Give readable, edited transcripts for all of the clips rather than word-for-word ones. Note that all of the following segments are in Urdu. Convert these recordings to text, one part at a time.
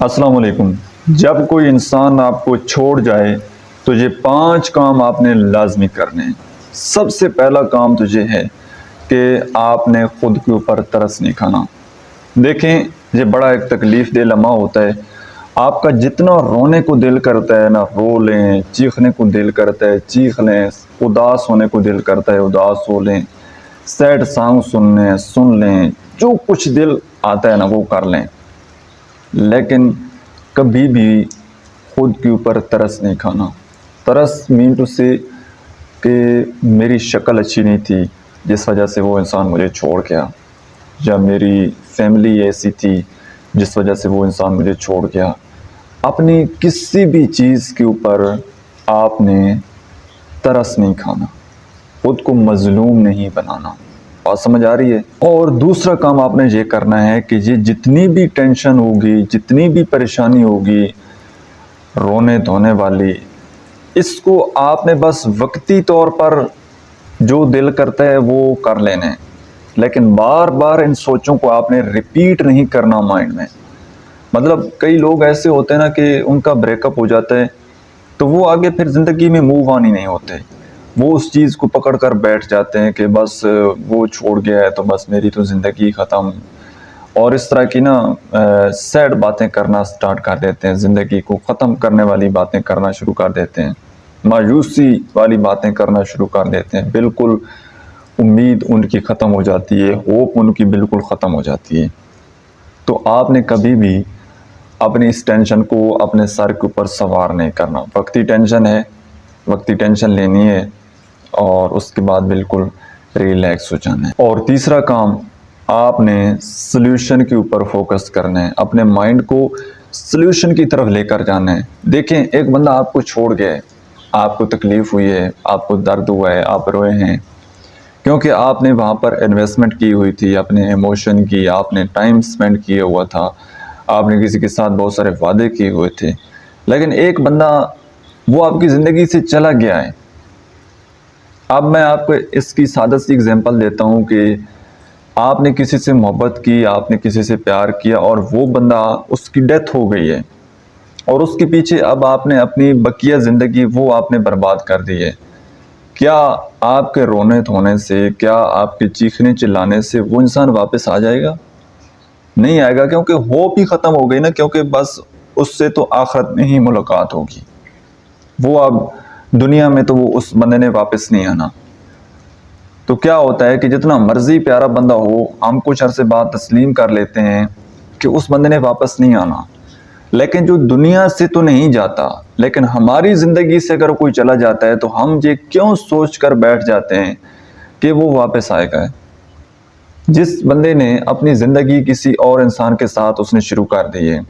السلام علیکم۔ جب کوئی انسان آپ کو چھوڑ جائے تو یہ 5 کام آپ نے لازمی کرنے ہیں۔ سب سے پہلا کام تو یہ ہے کہ آپ نے خود کے اوپر ترس نہیں کھانا۔ دیکھیں، یہ بڑا ایک تکلیف دہ لمحہ ہوتا ہے۔ آپ کا جتنا رونے کو دل کرتا ہے نا، رو لیں، چیخنے کو دل کرتا ہے چیخ لیں، اداس ہونے کو دل کرتا ہے اداس ہو لیں، سیڈ سانگ سن لیں، جو کچھ دل آتا ہے نا وہ کر لیں، لیکن کبھی بھی خود کے اوپر ترس نہیں کھانا۔ ترس مین ٹو سے کہ میری شکل اچھی نہیں تھی جس وجہ سے وہ انسان مجھے چھوڑ گیا، یا میری فیملی ایسی تھی جس وجہ سے وہ انسان مجھے چھوڑ گیا۔ اپنی کسی بھی چیز کے اوپر آپ نے ترس نہیں کھانا، خود کو مظلوم نہیں بنانا۔ بات سمجھ آ رہی ہے؟ اور دوسرا کام آپ نے یہ کرنا ہے کہ یہ جتنی بھی ٹینشن ہوگی، جتنی بھی پریشانی ہوگی رونے دھونے والی، اس کو آپ نے بس وقتی طور پر جو دل کرتا ہے وہ کر لینے، لیکن بار بار ان سوچوں کو آپ نے ریپیٹ نہیں کرنا مائنڈ میں۔ مطلب کئی لوگ ایسے ہوتے ہیں نا کہ ان کا بریک اپ ہو جاتا ہے تو وہ آگے پھر زندگی میں موو آن ہی نہیں ہوتے، وہ اس چیز کو پکڑ کر بیٹھ جاتے ہیں کہ بس وہ چھوڑ گیا ہے تو بس میری تو زندگی ختم، اور اس طرح کی سیڈ باتیں کرنا سٹارٹ کر دیتے ہیں، زندگی کو ختم کرنے والی باتیں کرنا شروع کر دیتے ہیں، مایوسی والی باتیں کرنا شروع کر دیتے ہیں، بالکل امید ان کی ختم ہو جاتی ہے، ہوپ ان کی بالکل ختم ہو جاتی ہے۔ تو آپ نے کبھی بھی اپنی اس ٹینشن کو اپنے سر کے اوپر سوار نہیں کرنا۔ وقتی ٹینشن ہے، وقتی ٹینشن لینی ہے اور اس کے بعد بالکل ریلیکس ہو جانا ہے۔ اور تیسرا کام، آپ نے سلیوشن کے اوپر فوکس کرنا ہے، اپنے مائنڈ کو سلیوشن کی طرف لے کر جانا ہے۔ دیکھیں، ایک بندہ آپ کو چھوڑ گیا ہے، آپ کو تکلیف ہوئی ہے، آپ کو درد ہوا ہے، آپ روئے ہیں، کیونکہ آپ نے وہاں پر انویسٹمنٹ کی ہوئی تھی، اپنے ایموشن کی، آپ نے ٹائم سپینڈ کیا ہوا تھا، آپ نے کسی کے ساتھ بہت سارے وعدے کیے ہوئے تھے، لیکن ایک بندہ وہ آپ کی زندگی سے چلا گیا ہے۔ اب میں آپ کو اس کی سادہ سی اگزامپل دیتا ہوں کہ آپ نے کسی سے محبت کی، آپ نے کسی سے پیار کیا اور وہ بندہ، اس کی ڈیتھ ہو گئی ہے، اور اس کے پیچھے اب آپ نے اپنی بقیہ زندگی وہ آپ نے برباد کر دی ہے۔ کیا آپ کے رونے دھونے سے، کیا آپ کے چیخنے چلانے سے وہ انسان واپس آ جائے گا؟ نہیں آئے گا، کیونکہ ہوپ ہی ختم ہو گئی نا، کیونکہ بس اس سے تو آخرت میں ہی ملاقات ہوگی، وہ اب دنیا میں تو وہ اس بندے نے واپس نہیں آنا۔ تو کیا ہوتا ہے کہ جتنا مرضی پیارا بندہ ہو، ہم کچھ عرصے بعد تسلیم کر لیتے ہیں کہ اس بندے نے واپس نہیں آنا، لیکن جو دنیا سے تو نہیں جاتا، لیکن ہماری زندگی سے اگر کوئی چلا جاتا ہے تو ہم یہ کیوں سوچ کر بیٹھ جاتے ہیں کہ وہ واپس آئے گا؟ جس بندے نے اپنی زندگی کسی اور انسان کے ساتھ اس نے شروع کر دی ہے،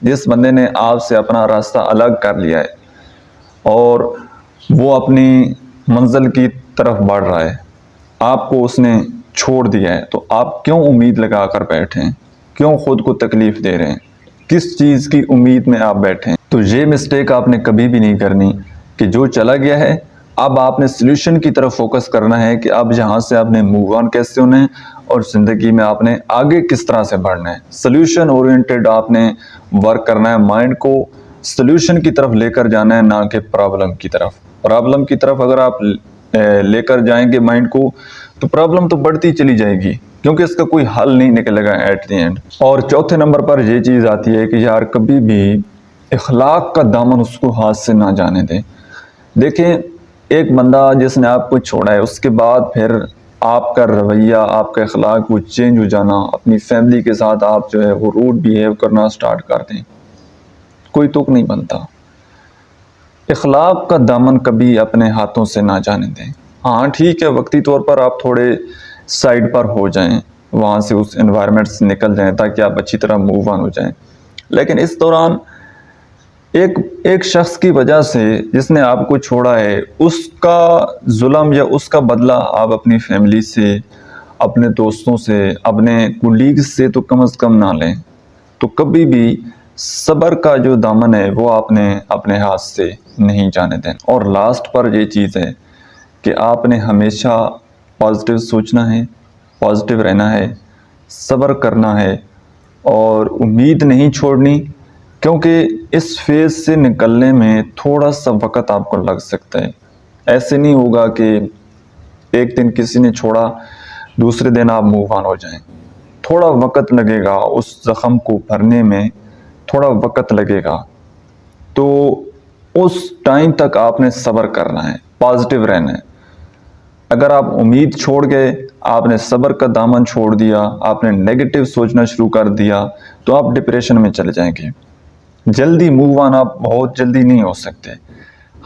جس بندے نے آپ سے اپنا راستہ الگ کر لیا ہے اور وہ اپنی منزل کی طرف بڑھ رہا ہے، آپ کو اس نے چھوڑ دیا ہے، تو آپ کیوں امید لگا کر بیٹھیں؟ کیوں خود کو تکلیف دے رہے ہیں؟ کس چیز کی امید میں آپ بیٹھیں؟ تو یہ مسٹیک آپ نے کبھی بھی نہیں کرنی کہ جو چلا گیا ہے، اب آپ نے سلیوشن کی طرف فوکس کرنا ہے کہ اب یہاں سے آپ نے موو آن کیسے ہونا ہے اور زندگی میں آپ نے آگے کس طرح سے بڑھنا ہے۔ سلیوشن اورینٹڈ آپ نے ورک کرنا ہے، مائنڈ کو سلیوشن کی طرف لے کر جانا ہے، نہ کہ پرابلم کی طرف۔ پرابلم کی طرف اگر آپ لے کر جائیں گے مائنڈ کو تو پرابلم تو بڑھتی چلی جائے گی، کیونکہ اس کا کوئی حل نہیں نکلے گا ایٹ دی اینڈ۔ اور چوتھے نمبر پر یہ چیز آتی ہے کہ یار کبھی بھی اخلاق کا دامن اس کو ہاتھ سے نہ جانے دیں۔ دیکھیں، ایک بندہ جس نے آپ کو چھوڑا ہے، اس کے بعد پھر آپ کا رویہ، آپ کا اخلاق وہ چینج ہو جانا، اپنی فیملی کے ساتھ آپ جو ہے وہ روڈ بیہیو کرنا سٹارٹ کر دیں، کوئی تک نہیں بنتا۔ اخلاق کا دامن کبھی اپنے ہاتھوں سے نہ جانے دیں۔ ہاں ٹھیک ہے، وقتی طور پر آپ تھوڑے سائڈ پر ہو جائیں، وہاں سے اس انوائرمنٹ سے نکل جائیں تاکہ آپ اچھی طرح موو آن ہو جائیں، لیکن اس دوران ایک شخص کی وجہ سے جس نے آپ کو چھوڑا ہے، اس کا ظلم یا اس کا بدلہ آپ اپنی فیملی سے، اپنے دوستوں سے، اپنے کولیگز سے تو کم از کم نہ لیں۔ تو کبھی بھی صبر کا جو دامن ہے وہ آپ نے اپنے ہاتھ سے نہیں جانے دیں۔ اور لاسٹ پر یہ چیز ہے کہ آپ نے ہمیشہ پازیٹیو سوچنا ہے، پازیٹیو رہنا ہے، صبر کرنا ہے اور امید نہیں چھوڑنی، کیونکہ اس فیز سے نکلنے میں تھوڑا سا وقت آپ کو لگ سکتا ہے. ایسے نہیں ہوگا کہ ایک دن کسی نے چھوڑا دوسرے دن آپ موو آن ہو جائیں. تھوڑا وقت لگے گا اس زخم کو بھرنے میں، تھوڑا وقت لگے گا. تو اس ٹائم تک آپ نے صبر کرنا ہے، پازیٹیو رہنا ہے. اگر آپ امید چھوڑ گئے، آپ نے صبر کا دامن چھوڑ دیا، آپ نے نیگیٹو سوچنا شروع کر دیا، تو آپ ڈپریشن میں چلے جائیں گے. جلدی موو آن آپ بہت جلدی نہیں ہو سکتے.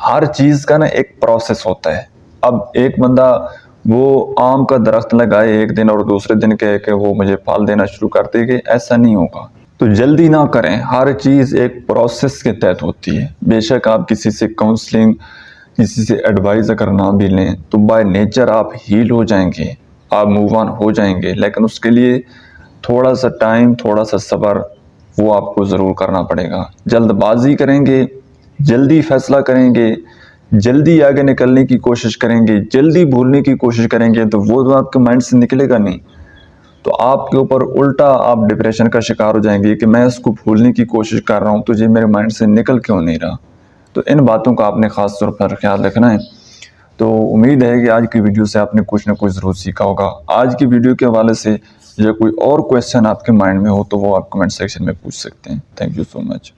ہر چیز کا نا ایک پروسیس ہوتا ہے. اب ایک بندہ وہ آم کا درخت لگائے ایک دن اور دوسرے دن کہے کہ وہ مجھے پھل دینا شروع کر دے گے، ایسا نہیں ہوگا. تو جلدی نہ کریں، ہر چیز ایک پروسیس کے تحت ہوتی ہے. بے شک آپ کسی سے کاؤنسلنگ، کسی سے ایڈوائز اگر نہ بھی لیں تو بائی نیچر آپ ہیل ہو جائیں گے، آپ موو آن ہو جائیں گے. لیکن اس کے لیے تھوڑا سا ٹائم، تھوڑا سا صبر وہ آپ کو ضرور کرنا پڑے گا. جلد بازی کریں گے، جلدی فیصلہ کریں گے، جلدی آگے نکلنے کی کوشش کریں گے، جلدی بھولنے کی کوشش کریں گے تو وہ تو آپ کے مائنڈ سے نکلے گا نہیں. تو آپ کے اوپر الٹا آپ ڈپریشن کا شکار ہو جائیں گے کہ میں اس کو بھولنے کی کوشش کر رہا ہوں تو یہ میرے مائنڈ سے نکل کیوں نہیں رہا. تو ان باتوں کا آپ نے خاص طور پر خیال رکھنا ہے. تو امید ہے کہ آج کی ویڈیو سے آپ نے کچھ نہ کچھ ضرور سیکھا ہوگا. آج کی ویڈیو کے حوالے سے یا کوئی اور کویسچن آپ کے مائنڈ میں ہو تو وہ آپ کمنٹ سیکشن میں پوچھ سکتے ہیں. Thank you so much.